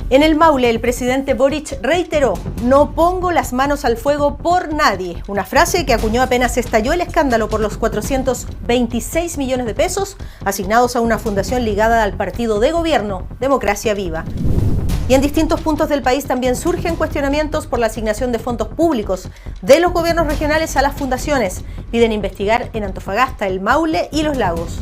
En el Maule, el presidente Boric reiteró: "No pongo las manos al fuego por nadie", una frase que acuñó apenas estalló el escándalo por los 426 millones de pesos asignados a una fundación ligada al partido de gobierno, Democracia Viva. Y en distintos puntos del país también surgen cuestionamientos por la asignación de fondos públicos de los gobiernos regionales a las fundaciones. Piden investigar en Antofagasta, el Maule y Los Lagos.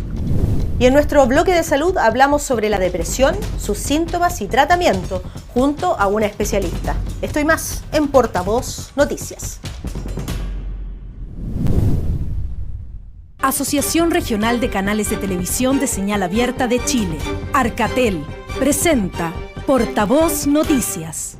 Y en nuestro bloque de salud hablamos sobre la depresión, sus síntomas y tratamiento, junto a una especialista. Esto y más en Portavoz Noticias. Asociación Regional de Canales de Televisión de Señal Abierta de Chile, Arcatel, presenta Portavoz Noticias.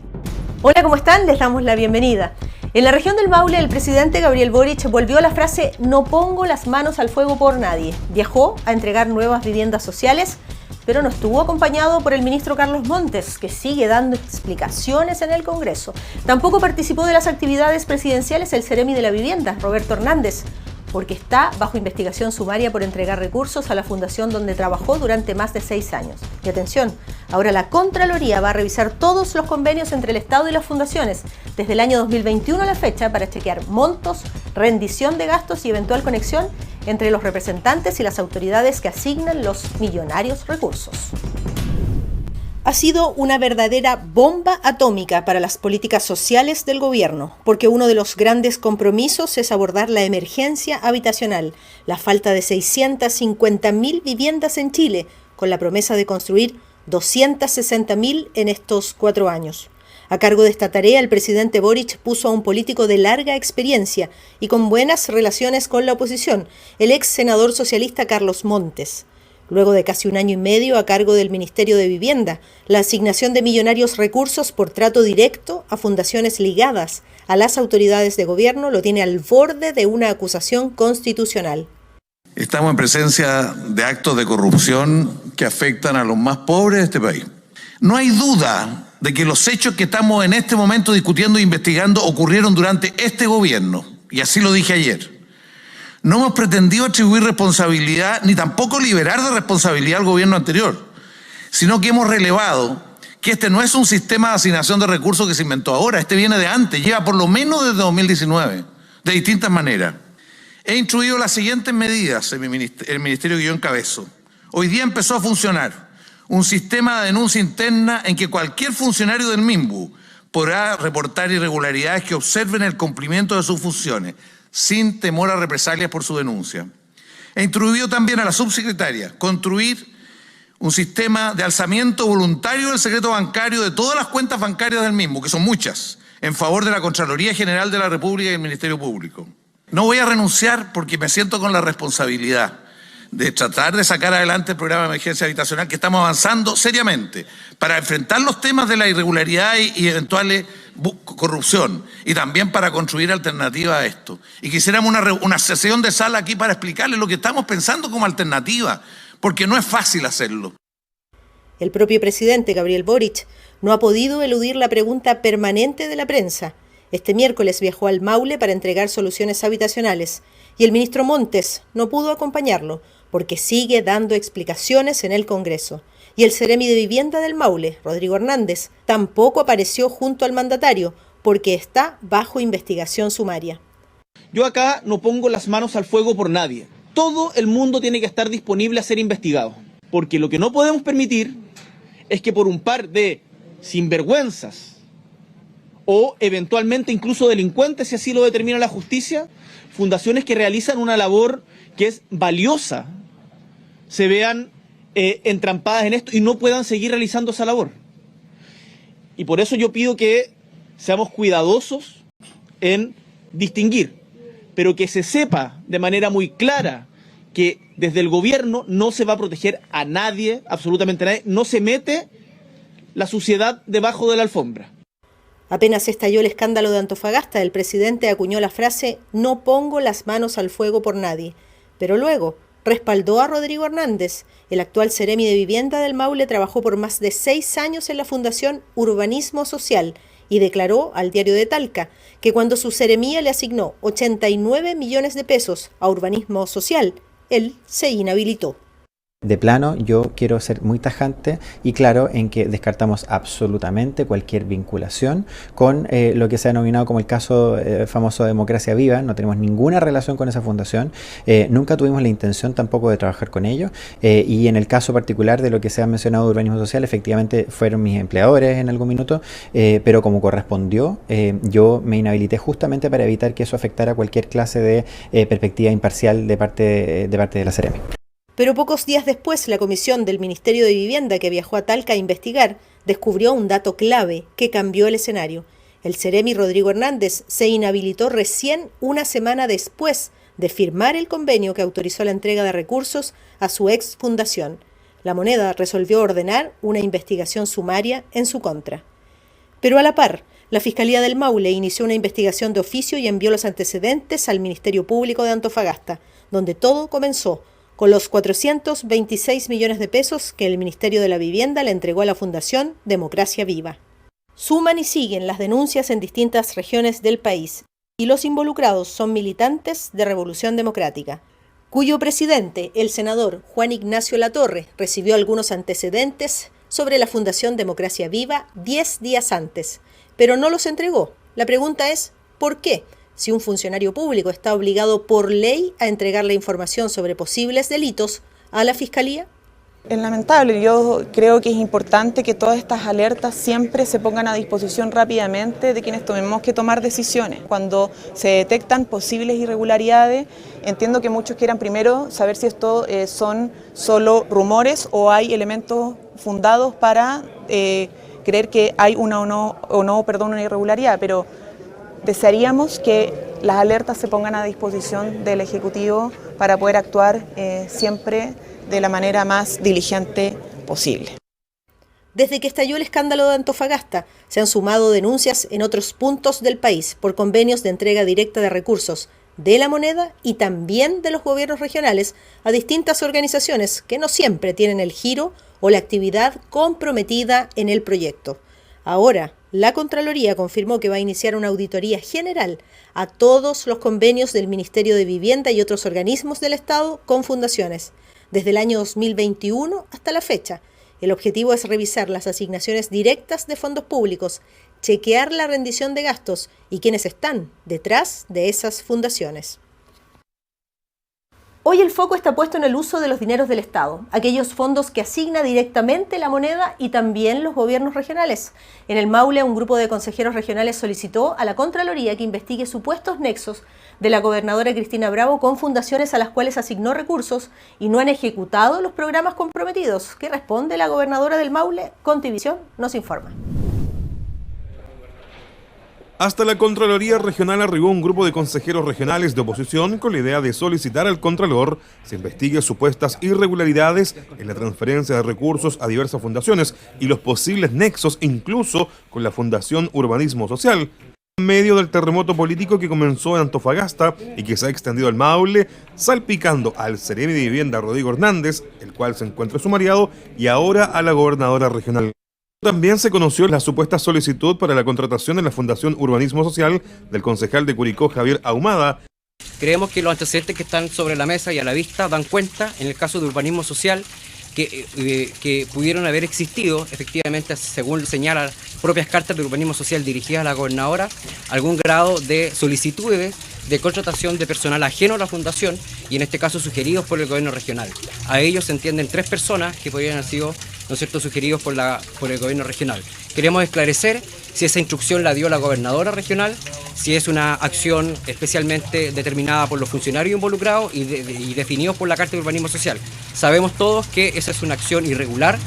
Hola, ¿cómo están? Les damos la bienvenida. En la región del Maule, el presidente Gabriel Boric volvió a la frase "no pongo las manos al fuego por nadie". Viajó a entregar nuevas viviendas sociales, pero no estuvo acompañado por el ministro Carlos Montes, que sigue dando explicaciones en el Congreso. Tampoco participó de las actividades presidenciales el Seremi de la Vivienda, Roberto Hernández, porque está bajo investigación sumaria por entregar recursos a la fundación donde trabajó durante más de 6 años. Y atención, ahora la Contraloría va a revisar todos los convenios entre el Estado y las fundaciones desde el año 2021 a la fecha para chequear montos, rendición de gastos y eventual conexión entre los representantes y las autoridades que asignan los millonarios recursos. Ha sido una verdadera bomba atómica para las políticas sociales del gobierno, porque uno de los grandes compromisos es abordar la emergencia habitacional, la falta de 650.000 viviendas en Chile, con la promesa de construir 260.000 en estos 4 años. A cargo de esta tarea, el presidente Boric puso a un político de larga experiencia y con buenas relaciones con la oposición, el ex senador socialista Carlos Montes. Luego de casi 1 año y medio a cargo del Ministerio de Vivienda, la asignación de millonarios recursos por trato directo a fundaciones ligadas a las autoridades de gobierno lo tiene al borde de una acusación constitucional. Estamos en presencia de actos de corrupción que afectan a los más pobres de este país. No hay duda de que los hechos que estamos en este momento discutiendo e investigando ocurrieron durante este gobierno, y así lo dije ayer. No hemos pretendido atribuir responsabilidad ni tampoco liberar de responsabilidad al gobierno anterior, sino que hemos relevado que este no es un sistema de asignación de recursos que se inventó ahora, este viene de antes, lleva por lo menos desde 2019, de distintas maneras. He instruido las siguientes medidas en el ministerio que yo encabezo. Hoy día empezó a funcionar un sistema de denuncia interna en que cualquier funcionario del MIMBU podrá reportar irregularidades que observen el cumplimiento de sus funciones, sin temor a represalias por su denuncia. He instruido también a la subsecretaria construir un sistema de alzamiento voluntario del secreto bancario de todas las cuentas bancarias del mismo, que son muchas, en favor de la Contraloría General de la República y el Ministerio Público. No voy a renunciar porque me siento con la responsabilidad de tratar de sacar adelante el programa de emergencia habitacional, que estamos avanzando seriamente para enfrentar los temas de la irregularidad y eventuales corrupción, y también para construir alternativas a esto. Y quisiéramos una sesión de sala aquí para explicarles lo que estamos pensando como alternativa, porque no es fácil hacerlo. El propio presidente Gabriel Boric no ha podido eludir la pregunta permanente de la prensa. Este miércoles viajó al Maule para entregar soluciones habitacionales y el ministro Montes no pudo acompañarlo porque sigue dando explicaciones en el Congreso. Y el Seremi de Vivienda del Maule, Rodrigo Hernández, tampoco apareció junto al mandatario porque está bajo investigación sumaria. Yo acá no pongo las manos al fuego por nadie. Todo el mundo tiene que estar disponible a ser investigado, porque lo que no podemos permitir es que por un par de sinvergüenzas o eventualmente incluso delincuentes, si así lo determina la justicia, fundaciones que realizan una labor que es valiosa, se vean entrampadas en esto y no puedan seguir realizando esa labor. Y por eso yo pido que seamos cuidadosos en distinguir, pero que se sepa de manera muy clara que desde el gobierno no se va a proteger a nadie, absolutamente a nadie, no se mete la suciedad debajo de la alfombra. Apenas estalló el escándalo de Antofagasta, el presidente acuñó la frase "no pongo las manos al fuego por nadie", pero luego respaldó a Rodrigo Hernández. El actual Seremi de Vivienda del Maule trabajó por más de 6 años en la Fundación Urbanismo Social y declaró al diario de Talca que cuando su seremía le asignó 89 millones de pesos a Urbanismo Social, él se inhabilitó. De plano, yo quiero ser muy tajante y claro en que descartamos absolutamente cualquier vinculación con lo que se ha denominado como el caso famoso de Democracia Viva. No tenemos ninguna relación con esa fundación, nunca tuvimos la intención tampoco de trabajar con ellos y en el caso particular de lo que se ha mencionado de urbanismo social, efectivamente fueron mis empleadores en algún minuto, pero como correspondió, yo me inhabilité justamente para evitar que eso afectara cualquier clase de perspectiva imparcial de parte de la Seremi. Pero pocos días después, la comisión del Ministerio de Vivienda que viajó a Talca a investigar descubrió un dato clave que cambió el escenario. El Seremi Rodrigo Hernández se inhabilitó recién una semana después de firmar el convenio que autorizó la entrega de recursos a su ex fundación. La Moneda resolvió ordenar una investigación sumaria en su contra. Pero a la par, la Fiscalía del Maule inició una investigación de oficio y envió los antecedentes al Ministerio Público de Antofagasta, donde todo comenzó con los 426 millones de pesos que el Ministerio de la Vivienda le entregó a la Fundación Democracia Viva. Suman y siguen las denuncias en distintas regiones del país, y los involucrados son militantes de Revolución Democrática, cuyo presidente, el senador Juan Ignacio Latorre, recibió algunos antecedentes sobre la Fundación Democracia Viva 10 días antes, pero no los entregó. La pregunta es, ¿por qué? Si un funcionario público está obligado por ley a entregar la información sobre posibles delitos a la Fiscalía. Es lamentable, yo creo que es importante que todas estas alertas siempre se pongan a disposición rápidamente de quienes tenemos que tomar decisiones. Cuando se detectan posibles irregularidades, entiendo que muchos quieran primero saber si esto son solo rumores o hay elementos fundados para creer que hay una irregularidad, pero desearíamos que las alertas se pongan a disposición del Ejecutivo para poder actuar siempre de la manera más diligente posible. Desde que estalló el escándalo de Antofagasta, se han sumado denuncias en otros puntos del país por convenios de entrega directa de recursos de la Moneda y también de los gobiernos regionales a distintas organizaciones que no siempre tienen el giro o la actividad comprometida en el proyecto. Ahora, la Contraloría confirmó que va a iniciar una auditoría general a todos los convenios del Ministerio de Vivienda y otros organismos del Estado con fundaciones, desde el año 2021 hasta la fecha. El objetivo es revisar las asignaciones directas de fondos públicos, chequear la rendición de gastos y quienes están detrás de esas fundaciones. Hoy el foco está puesto en el uso de los dineros del Estado, aquellos fondos que asigna directamente la Moneda y también los gobiernos regionales. En el Maule, un grupo de consejeros regionales solicitó a la Contraloría que investigue supuestos nexos de la gobernadora Cristina Bravo con fundaciones a las cuales asignó recursos y no han ejecutado los programas comprometidos. ¿Qué responde la gobernadora del Maule? Contivisión nos informa. Hasta la Contraloría Regional arribó un grupo de consejeros regionales de oposición con la idea de solicitar al Contralor se investigue supuestas irregularidades en la transferencia de recursos a diversas fundaciones y los posibles nexos incluso con la Fundación Urbanismo Social, en medio del terremoto político que comenzó en Antofagasta y que se ha extendido al Maule, salpicando al Seremi de Vivienda Rodrigo Hernández, el cual se encuentra sumariado, y ahora a la gobernadora regional. También se conoció la supuesta solicitud para la contratación en la Fundación Urbanismo Social del concejal de Curicó, Javier Ahumada. Creemos que los antecedentes que están sobre la mesa y a la vista dan cuenta, en el caso de urbanismo social, que pudieron haber existido, efectivamente, según señalan propias cartas de urbanismo social dirigidas a la gobernadora, algún grado de solicitudes de contratación de personal ajeno a la fundación y en este caso sugeridos por el gobierno regional. A ellos se entienden 3 personas que podrían haber sido, ¿no es cierto?, sugeridos por el gobierno regional. Queremos esclarecer si esa instrucción la dio la gobernadora regional, si es una acción especialmente determinada por los funcionarios involucrados y definidos por la Carta de Urbanismo Social. Sabemos todos que esa es una acción irregular.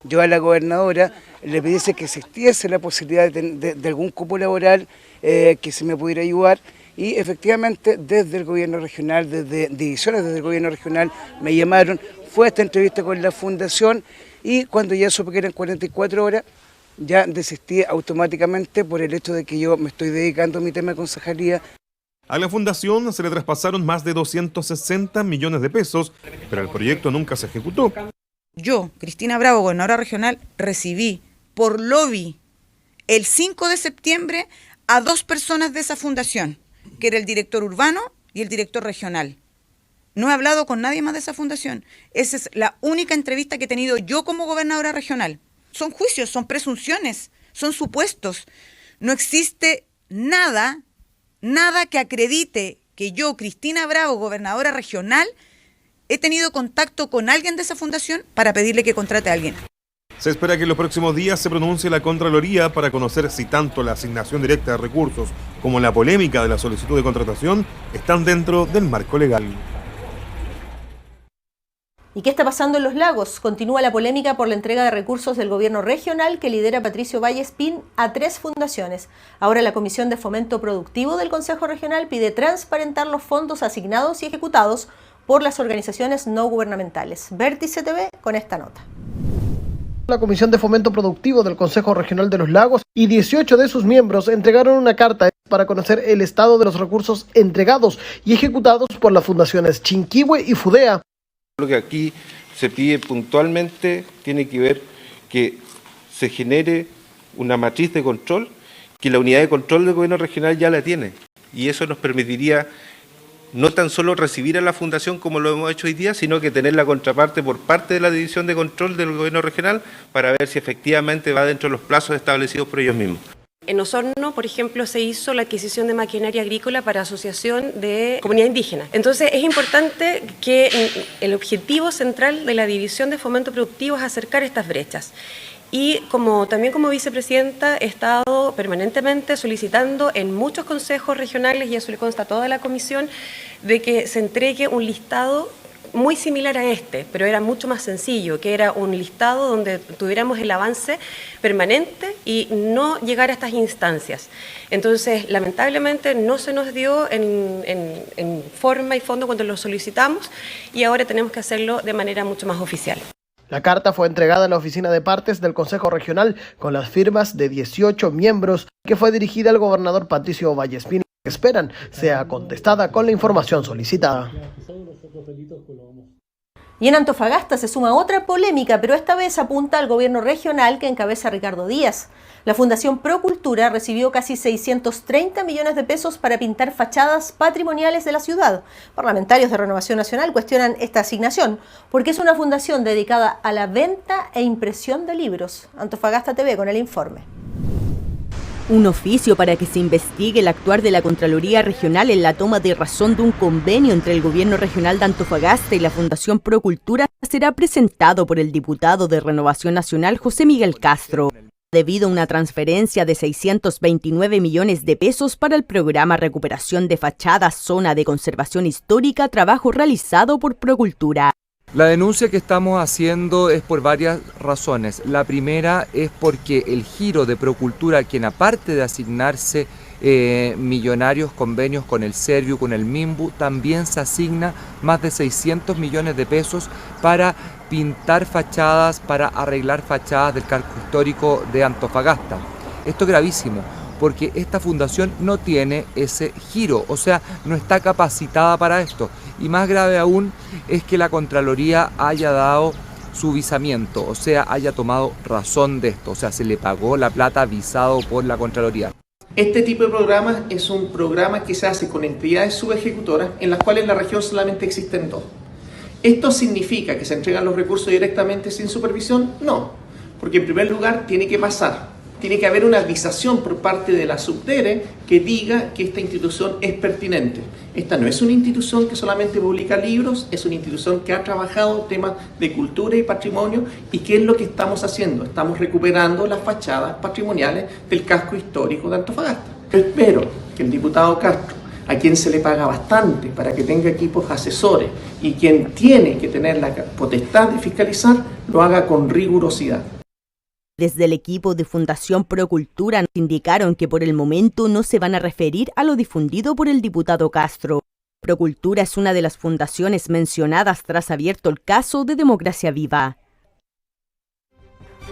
Yo a la gobernadora le pidiese que existiese la posibilidad de algún cupo laboral que se me pudiera ayudar. Y efectivamente desde el gobierno regional, desde divisiones desde el gobierno regional me llamaron, fue esta entrevista con la fundación y cuando ya supe que eran 44 horas, ya desistí automáticamente por el hecho de que yo me estoy dedicando a mi tema de concejalía. A la fundación se le traspasaron más de 260 millones de pesos, pero el proyecto nunca se ejecutó. Yo, Cristina Bravo, gobernadora regional, recibí por lobby el 5 de septiembre a 2 personas de esa fundación, que era el director urbano y el director regional. No he hablado con nadie más de esa fundación. Esa es la única entrevista que he tenido yo como gobernadora regional. Son juicios, son presunciones, son supuestos. No existe nada que acredite que yo, Cristina Bravo, gobernadora regional, he tenido contacto con alguien de esa fundación para pedirle que contrate a alguien. Se espera que en los próximos días se pronuncie la Contraloría para conocer si tanto la asignación directa de recursos como la polémica de la solicitud de contratación están dentro del marco legal. ¿Y qué está pasando en Los Lagos? Continúa la polémica por la entrega de recursos del gobierno regional que lidera Patricio Vallespín a 3 fundaciones. Ahora la Comisión de Fomento Productivo del Consejo Regional pide transparentar los fondos asignados y ejecutados por las organizaciones no gubernamentales. Vértice TV con esta nota. La Comisión de Fomento Productivo del Consejo Regional de Los Lagos y 18 de sus miembros entregaron una carta para conocer el estado de los recursos entregados y ejecutados por las fundaciones Chinquihue y Fudea. Lo que aquí se pide puntualmente tiene que ver que se genere una matriz de control, que la unidad de control del gobierno regional ya la tiene. Y eso nos permitiría no tan solo recibir a la fundación como lo hemos hecho hoy día, sino que tener la contraparte por parte de la división de control del gobierno regional para ver si efectivamente va dentro de los plazos establecidos por ellos mismos. En Osorno, por ejemplo, se hizo la adquisición de maquinaria agrícola para asociación de comunidad indígena. Entonces, es importante que el objetivo central de la División de Fomento Productivo es acercar estas brechas. Y también como vicepresidenta he estado permanentemente solicitando en muchos consejos regionales, y eso le consta a toda la comisión, de que se entregue un listado muy similar a este, pero era mucho más sencillo, que era un listado donde tuviéramos el avance permanente y no llegar a estas instancias. Entonces, lamentablemente no se nos dio en forma y fondo cuando lo solicitamos y ahora tenemos que hacerlo de manera mucho más oficial. La carta fue entregada a la oficina de partes del Consejo Regional con las firmas de 18 miembros que fue dirigida al gobernador Patricio Vallespín. Esperan sea contestada con la información solicitada. Y en Antofagasta se suma otra polémica, pero esta vez apunta al gobierno regional que encabeza Ricardo Díaz. La Fundación Procultura recibió casi 630 millones de pesos para pintar fachadas patrimoniales de la ciudad. Parlamentarios de Renovación Nacional cuestionan esta asignación porque es una fundación dedicada a la venta e impresión de libros. Antofagasta TV con el informe. Un oficio para que se investigue el actuar de la Contraloría Regional en la toma de razón de un convenio entre el Gobierno Regional de Antofagasta y la Fundación Procultura será presentado por el diputado de Renovación Nacional José Miguel Castro, debido a una transferencia de 629 millones de pesos para el programa Recuperación de Fachadas Zona de Conservación Histórica, trabajo realizado por Procultura. La denuncia que estamos haciendo es por varias razones. La primera es porque el giro de Procultura, quien aparte de asignarse millonarios convenios con el Serviu, con el Minbu, también se asigna más de 600 millones de pesos para pintar fachadas, para arreglar fachadas del casco histórico de Antofagasta. Esto es gravísimo, porque esta fundación no tiene ese giro, o sea, no está capacitada para esto. Y más grave aún es que la Contraloría haya dado su visamiento, o sea, haya tomado razón de esto, o sea, se le pagó la plata visado por la Contraloría. Este tipo de programas es un programa que se hace con entidades subejecutoras en las cuales en la región solamente existen 2. ¿Esto significa que se entregan los recursos directamente sin supervisión? No, porque en primer lugar tiene que haber una visación por parte de la Subdere que diga que esta institución es pertinente. Esta no es una institución que solamente publica libros, es una institución que ha trabajado temas de cultura y patrimonio. ¿Y qué es lo que estamos haciendo? Estamos recuperando las fachadas patrimoniales del casco histórico de Antofagasta. Yo espero que el diputado Castro, a quien se le paga bastante para que tenga equipos asesores y quien tiene que tener la potestad de fiscalizar, lo haga con rigurosidad. Desde el equipo de Fundación Procultura nos indicaron que por el momento no se van a referir a lo difundido por el diputado Castro. Procultura es una de las fundaciones mencionadas tras abierto el caso de Democracia Viva.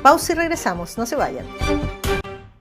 Pausa y regresamos, no se vayan.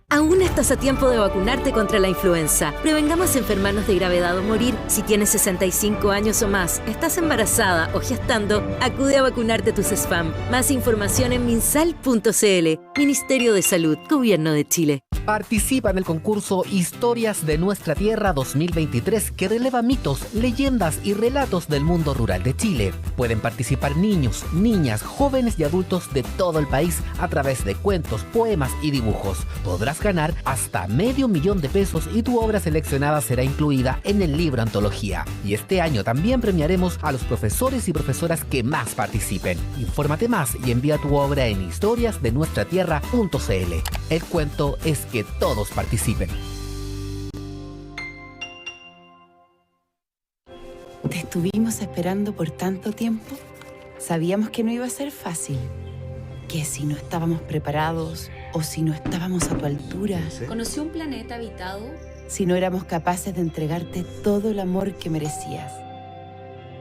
Aún estás a tiempo de vacunarte contra la influenza. Prevengamos enfermarnos de gravedad o morir. Si tienes 65 años o más, estás embarazada o gestando, acude a vacunarte tus SFAM. Más información en minsal.cl. Ministerio de Salud, Gobierno de Chile. Participa en el concurso Historias de Nuestra Tierra 2023 que releva mitos, leyendas y relatos del mundo rural de Chile. Pueden participar niños, niñas, jóvenes y adultos de todo el país a través de cuentos, poemas y dibujos. Podrás ganar hasta $500,000 pesos y tu obra seleccionada será incluida en el libro antología. Y este año también premiaremos a los profesores y profesoras que más participen. Infórmate más y envía tu obra en historiasdenuestratierra.cl. El cuento es que todos participen. Te estuvimos esperando por tanto tiempo. Sabíamos que no iba a ser fácil, que si no estábamos preparados o si no estábamos a tu altura, Conocí un planeta habitado. si no éramos capaces de entregarte todo el amor que merecías.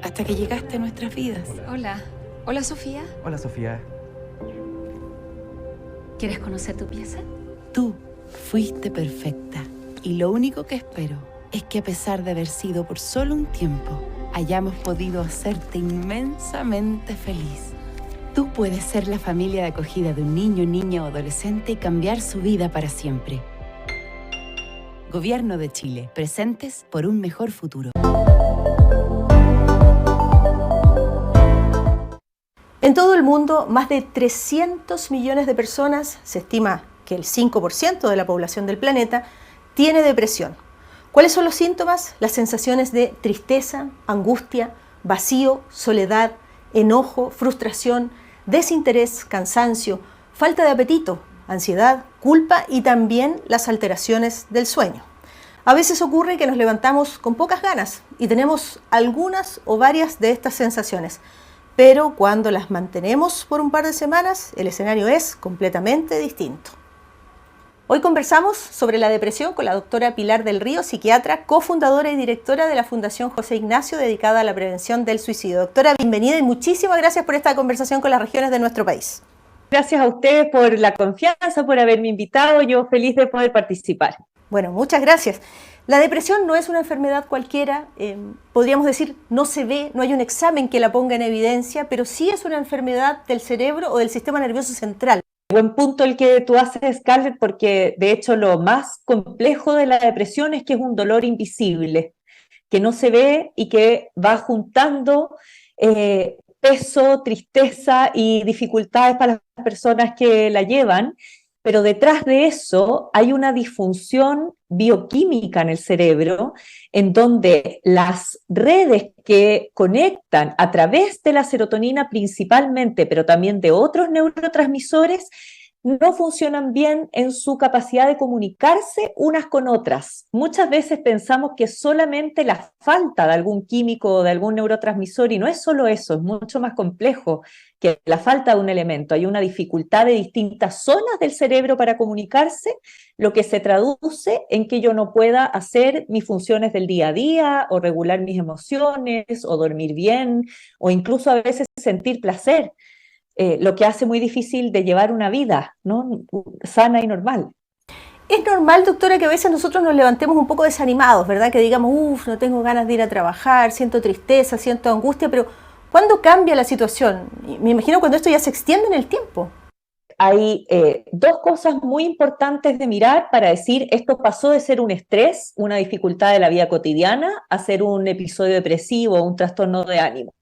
Hasta que llegaste a nuestras vidas. Hola. Hola, Sofía. Hola, Sofía. ¿Quieres conocer tu pieza? Tú fuiste perfecta y lo único que espero es que a pesar de haber sido por solo un tiempo, hayamos podido hacerte inmensamente feliz. Tú puedes ser la familia de acogida de un niño, niña o adolescente y cambiar su vida para siempre. Gobierno de Chile, presentes por un mejor futuro. En todo el mundo, más de 300 millones de personas, se estima que el 5% de la población del planeta, tiene depresión. ¿Cuáles son los síntomas? Las sensaciones de tristeza, angustia, vacío, soledad, enojo, frustración, desinterés, cansancio, falta de apetito, ansiedad, culpa y también las alteraciones del sueño. A veces ocurre que nos levantamos con pocas ganas y tenemos algunas o varias de estas sensaciones, pero cuando las mantenemos por un par de semanas, el escenario es completamente distinto. Hoy conversamos sobre la depresión con la doctora Pilar del Río, psiquiatra, cofundadora y directora de la Fundación José Ignacio, dedicada a la prevención del suicidio. Doctora, bienvenida y muchísimas gracias por esta conversación con las regiones de nuestro país. Gracias a ustedes por la confianza, por haberme invitado. Yo feliz de poder participar. Bueno, muchas gracias. La depresión no es una enfermedad cualquiera, podríamos decir, no se ve, no hay un examen que la ponga en evidencia, pero sí es una enfermedad del cerebro o del sistema nervioso central. Buen punto el que tú haces, Scarlett, porque de hecho lo más complejo de la depresión es que es un dolor invisible, que no se ve y que va juntando peso, tristeza y dificultades para las personas que la llevan, pero detrás de eso hay una disfunción bioquímica en el cerebro, en donde las redes que conectan a través de la serotonina principalmente, pero también de otros neurotransmisores, no funcionan bien en su capacidad de comunicarse unas con otras. Muchas veces pensamos que es solamente la falta de algún químico o de algún neurotransmisor, y no es solo eso, es mucho más complejo que la falta de un elemento. Hay una dificultad de distintas zonas del cerebro para comunicarse, lo que se traduce en que yo no pueda hacer mis funciones del día a día, o regular mis emociones, o dormir bien, o incluso a veces sentir placer. Lo que hace muy difícil de llevar una vida, ¿no?, sana y normal. Es normal, doctora, que a veces nosotros nos levantemos un poco desanimados, ¿verdad? Que digamos, no tengo ganas de ir a trabajar, siento tristeza, siento angustia, pero ¿cuándo cambia la situación? Me imagino cuando esto ya se extiende en el tiempo. Hay dos cosas muy importantes de mirar para decir esto pasó de ser un estrés, una dificultad de la vida cotidiana, a ser un episodio depresivo o un trastorno de ánimo.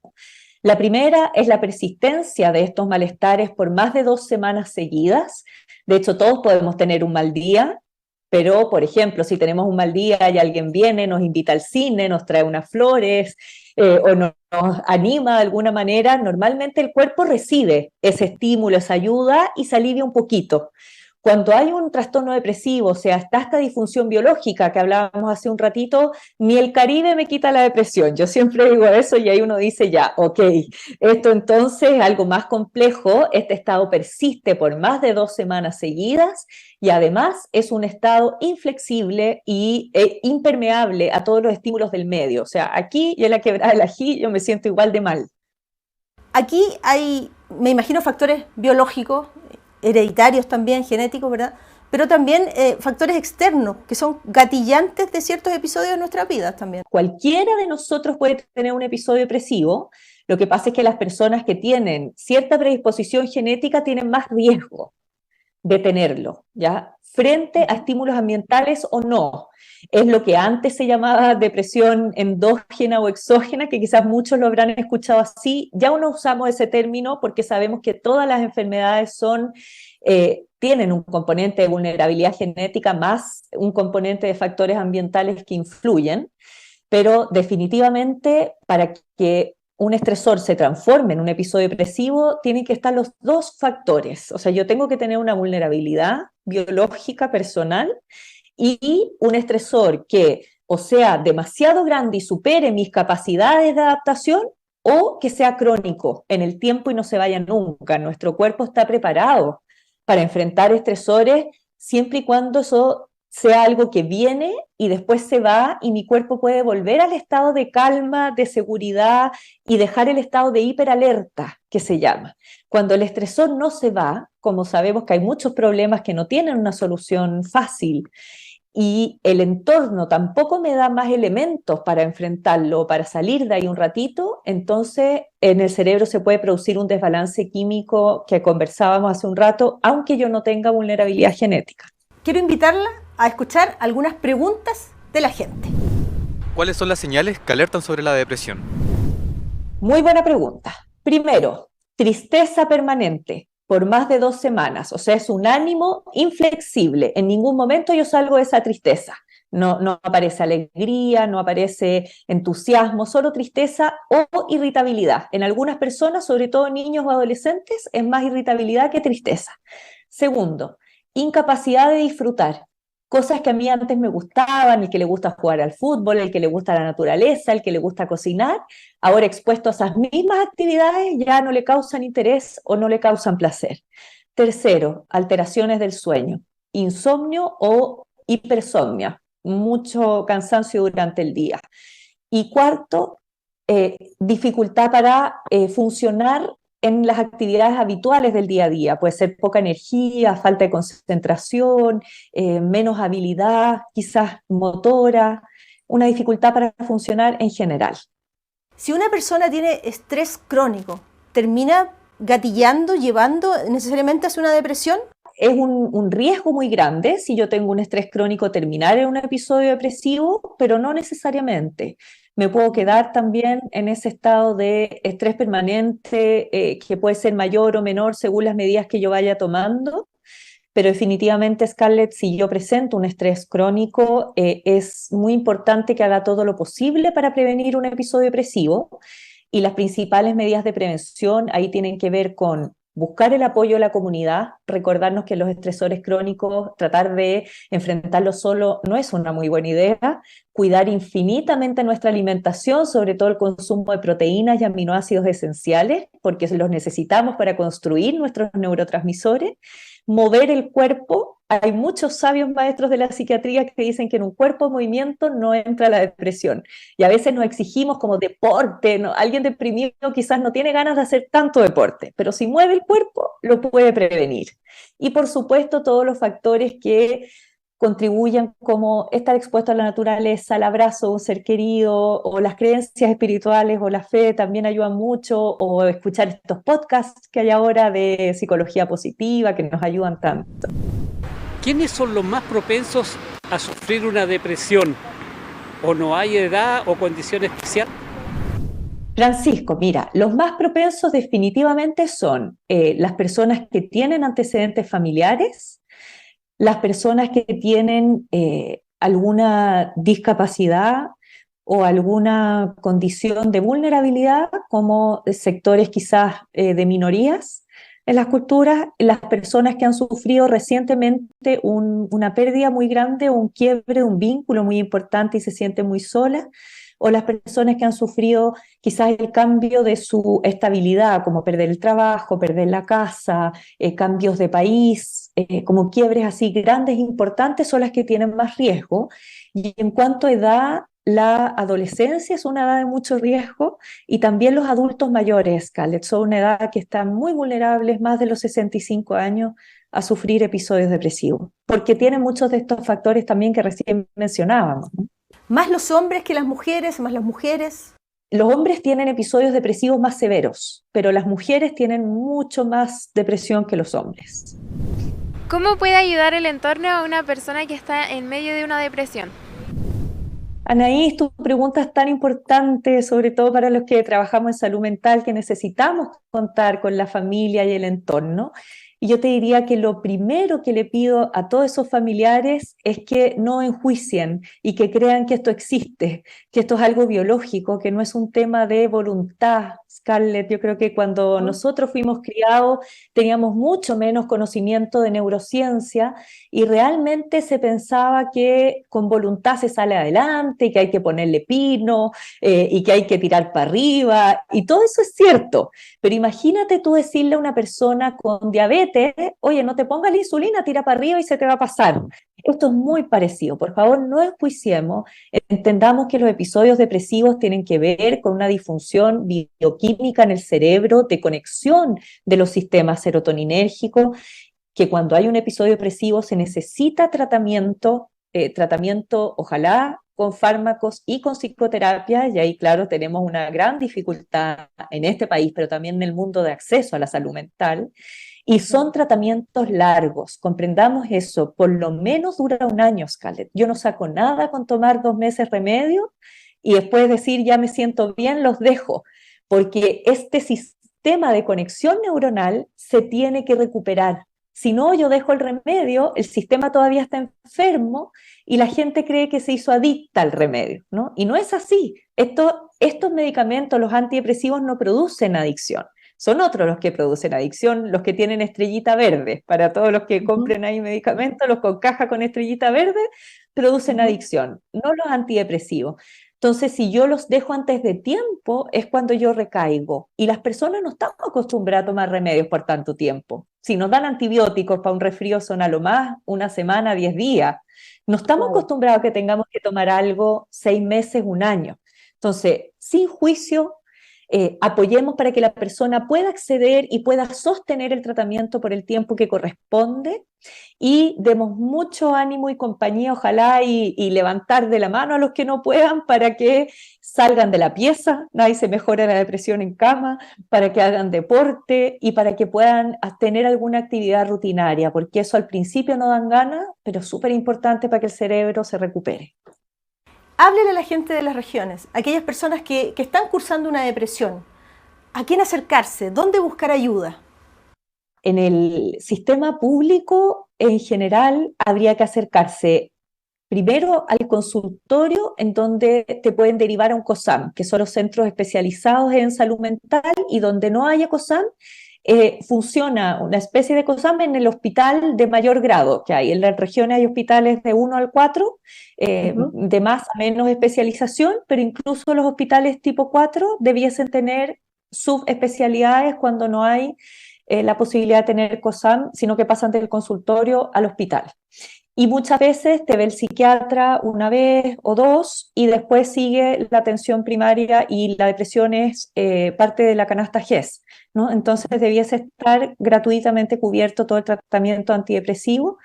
La primera es la persistencia de estos malestares por más de 2 semanas seguidas. De hecho, todos podemos tener un mal día, pero, por ejemplo, si tenemos un mal día y alguien viene, nos invita al cine, nos trae unas flores o nos anima de alguna manera, normalmente el cuerpo recibe ese estímulo, esa ayuda y se alivia un poquito. Cuando hay un trastorno depresivo, o sea, está esta disfunción biológica que hablábamos hace un ratito, ni el Caribe me quita la depresión. Yo siempre digo eso y ahí uno dice ya, ok, esto entonces es algo más complejo, este estado persiste por más de 2 semanas seguidas y además es un estado inflexible e impermeable a todos los estímulos del medio. O sea, aquí y en la Quebrada del Ají yo me siento igual de mal. Aquí hay, me imagino, factores biológicos, hereditarios también, genéticos, ¿verdad? Pero también factores externos, que son gatillantes de ciertos episodios de nuestras vidas también. Cualquiera de nosotros puede tener un episodio depresivo, lo que pasa es que las personas que tienen cierta predisposición genética tienen más riesgo. detenerlo, ¿ya? Frente a estímulos ambientales o no. Es lo que antes se llamaba depresión endógena o exógena, que quizás muchos lo habrán escuchado así. Ya no usamos ese término porque sabemos que todas las enfermedades tienen un componente de vulnerabilidad genética más un componente de factores ambientales que influyen, pero definitivamente para que un estresor se transforme en un episodio depresivo, tienen que estar los dos factores. O sea, yo tengo que tener una vulnerabilidad biológica personal y un estresor que o sea demasiado grande y supere mis capacidades de adaptación, o que sea crónico en el tiempo y no se vaya nunca. Nuestro cuerpo está preparado para enfrentar estresores siempre y cuando eso sea algo que viene y después se va, y mi cuerpo puede volver al estado de calma, de seguridad y dejar el estado de hiperalerta, que se llama. Cuando el estresor no se va, como sabemos que hay muchos problemas que no tienen una solución fácil, y el entorno tampoco me da más elementos para enfrentarlo, para salir de ahí un ratito, entonces en el cerebro se puede producir un desbalance químico que conversábamos hace un rato, aunque yo no tenga vulnerabilidad genética. Quiero invitarla a escuchar algunas preguntas de la gente. ¿Cuáles son las señales que alertan sobre la depresión? Muy buena pregunta. Primero, tristeza permanente por más de 2 semanas, o sea, es un ánimo inflexible. En ningún momento yo salgo de esa tristeza. No aparece alegría, no aparece entusiasmo, solo tristeza o irritabilidad. En algunas personas, sobre todo niños o adolescentes, es más irritabilidad que tristeza. Segundo, incapacidad de disfrutar. Cosas que a mí antes me gustaban, el que le gusta jugar al fútbol, el que le gusta la naturaleza, el que le gusta cocinar, ahora expuesto a esas mismas actividades ya no le causan interés o no le causan placer. Tercero, alteraciones del sueño, insomnio o hipersomnia, mucho cansancio durante el día. Y cuarto, dificultad para funcionar en las actividades habituales del día a día. Puede ser poca energía, falta de concentración, menos habilidad, quizás motora, una dificultad para funcionar en general. Si una persona tiene estrés crónico, ¿termina gatillando, llevando necesariamente hacia una depresión? Es un riesgo muy grande si yo tengo un estrés crónico terminar en un episodio depresivo, pero no necesariamente. Me puedo quedar también en ese estado de estrés permanente que puede ser mayor o menor según las medidas que yo vaya tomando, pero definitivamente, Scarlett, si yo presento un estrés crónico, es muy importante que haga todo lo posible para prevenir un episodio depresivo, y las principales medidas de prevención ahí tienen que ver con buscar el apoyo de la comunidad, recordarnos que los estresores crónicos, tratar de enfrentarlos solo no es una muy buena idea, cuidar infinitamente nuestra alimentación, sobre todo el consumo de proteínas y aminoácidos esenciales, porque los necesitamos para construir nuestros neurotransmisores, mover el cuerpo. Hay muchos sabios maestros de la psiquiatría que dicen que en un cuerpo en movimiento no entra la depresión, y a veces nos exigimos como deporte, ¿no? Alguien deprimido quizás no tiene ganas de hacer tanto deporte, pero si mueve el cuerpo lo puede prevenir. Y por supuesto todos los factores que contribuyan, como estar expuesto a la naturaleza, el abrazo de un ser querido, o las creencias espirituales o la fe también ayudan mucho, o escuchar estos podcasts que hay ahora de psicología positiva que nos ayudan tanto. ¿Quiénes son los más propensos a sufrir una depresión? ¿O no hay edad o condición especial? Francisco, mira, los más propensos definitivamente son las personas que tienen antecedentes familiares, las personas que tienen alguna discapacidad o alguna condición de vulnerabilidad, como sectores quizás de minorías en las culturas, las personas que han sufrido recientemente una pérdida muy grande o un quiebre de un vínculo muy importante y se sienten muy solas, o las personas que han sufrido quizás el cambio de su estabilidad, como perder el trabajo, perder la casa, cambios de país, como quiebres así grandes e importantes, son las que tienen más riesgo. Y en cuanto a edad, la adolescencia es una edad de mucho riesgo, y también los adultos mayores, Scarlett, son una edad que están muy vulnerables, más de los 65 años, a sufrir episodios depresivos, porque tienen muchos de estos factores también que recién mencionábamos, ¿no? ¿Más los hombres que las mujeres? ¿Más las mujeres? Los hombres tienen episodios depresivos más severos, pero las mujeres tienen mucho más depresión que los hombres. ¿Cómo puede ayudar el entorno a una persona que está en medio de una depresión? Anaís, tu pregunta es tan importante, sobre todo para los que trabajamos en salud mental, que necesitamos contar con la familia y el entorno. Y yo te diría que lo primero que le pido a todos esos familiares es que no enjuicien y que crean que esto existe, que esto es algo biológico, que no es un tema de voluntad. Scarlett, yo creo que cuando nosotros fuimos criados teníamos mucho menos conocimiento de neurociencia y realmente se pensaba que con voluntad se sale adelante, que hay que ponerle pino y que hay que tirar para arriba, y todo eso es cierto, pero imagínate tú decirle a una persona con diabetes, oye, no te pongas la insulina, tira para arriba y se te va a pasar. Esto es muy parecido, por favor no enjuiciemos, entendamos que los episodios depresivos tienen que ver con una disfunción bioquímica en el cerebro, de conexión de los sistemas serotoninérgicos, que cuando hay un episodio depresivo se necesita tratamiento, ojalá con fármacos y con psicoterapia, y ahí claro tenemos una gran dificultad en este país, pero también en el mundo de acceso a la salud mental, y son tratamientos largos, comprendamos eso, por lo menos dura 1 año, Scarlett. Yo no saco nada con tomar 2 meses remedio y después decir ya me siento bien, los dejo, porque este sistema de conexión neuronal se tiene que recuperar. Si no, yo dejo el remedio, el sistema todavía está enfermo y la gente cree que se hizo adicta al remedio, ¿no? Y no es así. Estos medicamentos, los antidepresivos, no producen adicción. Son otros los que producen adicción, los que tienen estrellita verde. Para todos los que compren ahí medicamentos, los con caja con estrellita verde, producen adicción, no los antidepresivos. Entonces, si yo los dejo antes de tiempo, es cuando yo recaigo. Y las personas no estamos acostumbradas a tomar remedios por tanto tiempo. Si nos dan antibióticos para un resfrío son a lo más 1 semana, 10 días. No estamos acostumbrados a que tengamos que tomar algo 6 meses, 1 año. Entonces, sin juicio, apoyemos para que la persona pueda acceder y pueda sostener el tratamiento por el tiempo que corresponde y demos mucho ánimo y compañía, ojalá, y levantar de la mano a los que no puedan para que salgan de la pieza, nadie se mejora la depresión en cama, para que hagan deporte y para que puedan tener alguna actividad rutinaria, porque eso al principio no dan ganas, pero es súper importante para que el cerebro se recupere. Háblele a la gente de las regiones, aquellas personas que están cursando una depresión. ¿A quién acercarse? ¿Dónde buscar ayuda? En el sistema público, en general, habría que acercarse primero al consultorio, en donde te pueden derivar a un COSAM, que son los centros especializados en salud mental, y donde no haya COSAM, funciona una especie de COSAM en el hospital de mayor grado que hay. En las regiones hay hospitales de 1 al 4, de más a menos especialización, pero incluso los hospitales tipo 4 debiesen tener subespecialidades cuando no hay la posibilidad de tener COSAM, sino que pasan del consultorio al hospital. Y muchas veces te ve el psiquiatra 1 vez o 2 y después sigue la atención primaria, y la depresión es parte de la canasta GES, ¿no? Entonces debiese estar gratuitamente cubierto todo el tratamiento antidepresivo,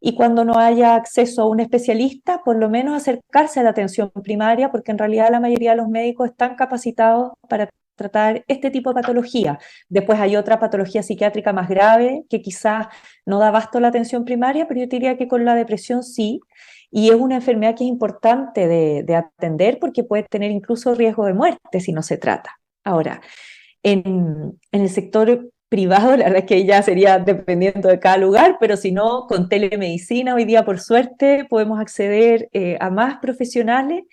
y cuando no haya acceso a un especialista, por lo menos acercarse a la atención primaria, porque en realidad la mayoría de los médicos están capacitados para tratar este tipo de patología. Después hay otra patología psiquiátrica más grave que quizás no da abasto a la atención primaria, pero yo diría que con la depresión sí, y es una enfermedad que es importante de atender porque puede tener incluso riesgo de muerte si no se trata. Ahora, en el sector privado, la verdad es que ya sería dependiendo de cada lugar, pero si no, con telemedicina hoy día, por suerte, podemos acceder a más profesionales.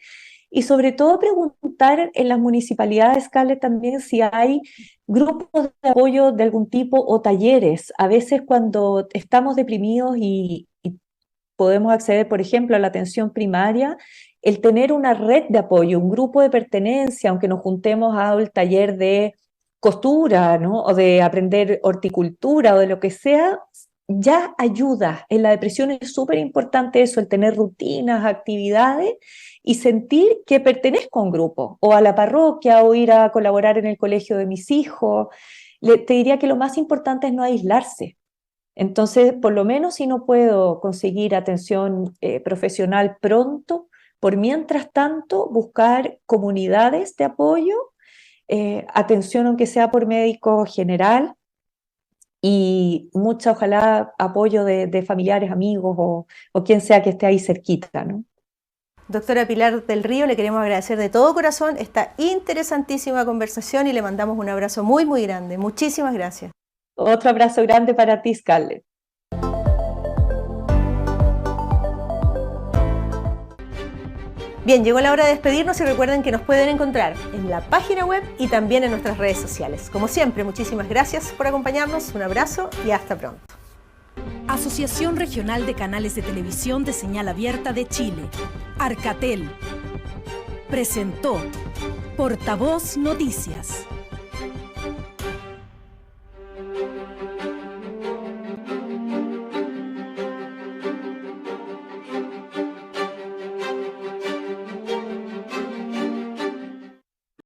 Y sobre todo preguntar en las municipalidades, Scarlett, también si hay grupos de apoyo de algún tipo o talleres. A veces cuando estamos deprimidos y podemos acceder, por ejemplo, a la atención primaria, el tener una red de apoyo, un grupo de pertenencia, aunque nos juntemos al taller de costura, ¿no? O de aprender horticultura o de lo que sea, ya ayuda. En la depresión es súper importante eso, el tener rutinas, actividades y sentir que pertenezco a un grupo o a la parroquia o ir a colaborar en el colegio de mis hijos. Te diría que lo más importante es no aislarse. Entonces, por lo menos si no puedo conseguir atención profesional pronto, por mientras tanto buscar comunidades de apoyo, atención aunque sea por médico general, y mucha, ojalá, apoyo de familiares, amigos o quien sea que esté ahí cerquita, ¿no? Doctora Pilar del Río, le queremos agradecer de todo corazón esta interesantísima conversación y le mandamos un abrazo muy, muy grande. Muchísimas gracias. Otro abrazo grande para ti, Scarlett. Bien, llegó la hora de despedirnos y recuerden que nos pueden encontrar en la página web y también en nuestras redes sociales. Como siempre, muchísimas gracias por acompañarnos, un abrazo y hasta pronto. Asociación Regional de Canales de Televisión de Señal Abierta de Chile, Arcatel, presentó Portavoz Noticias.